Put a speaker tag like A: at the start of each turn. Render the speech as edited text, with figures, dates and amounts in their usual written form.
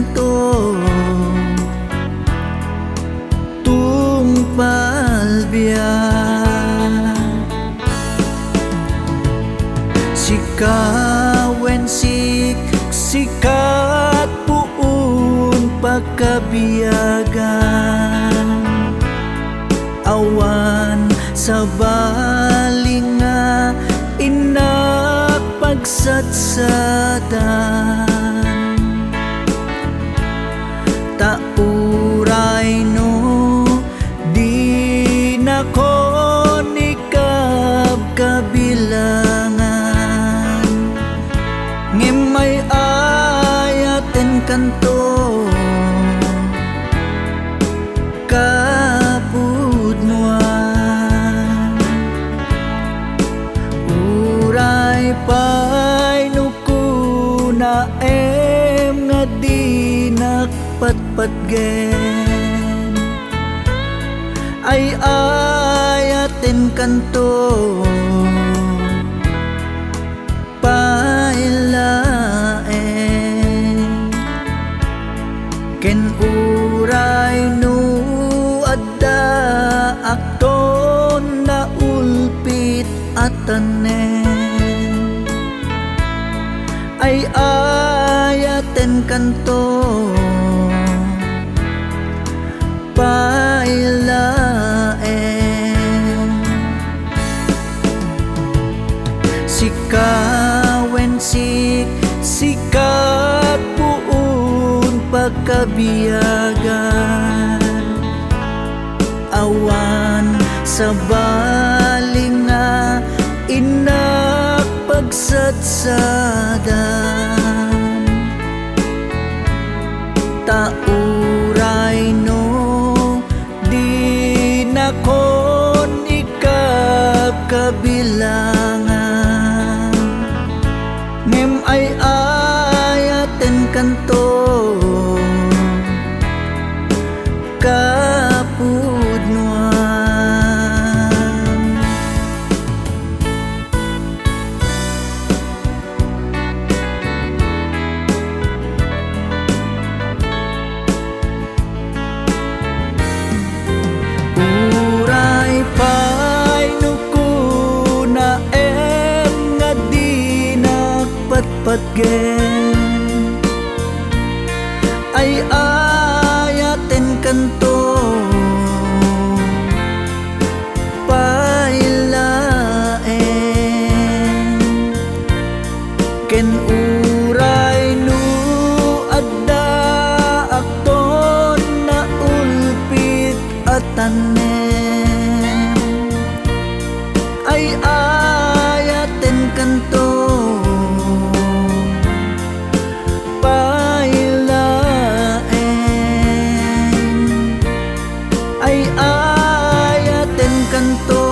A: kanto tungpal biya sikawen sikat puun pagkabiyagan awan sa balinga inak pagsatsadan tauray no di nako nikab kabilangan ngimay ayaten kanto kapudnuan uray pay nukuna nga di nakpatpatgen ay ayaten kanto pailaen ken uray no adda akton na ulpit atanen ay ayaten kanto pailaen sikawen sikat puun pagkabiyagan awan sa balinga inak pagsatsadan tauray no di nakon ikap kabilangan ngem ay ayaten kanto kapudnuan uray pay nukuna nga di nakpatpatgen ay ayaten kanto pailaen ken uray no adda akton na ulpit atanen ay ayaten kanto ay ayaten kanto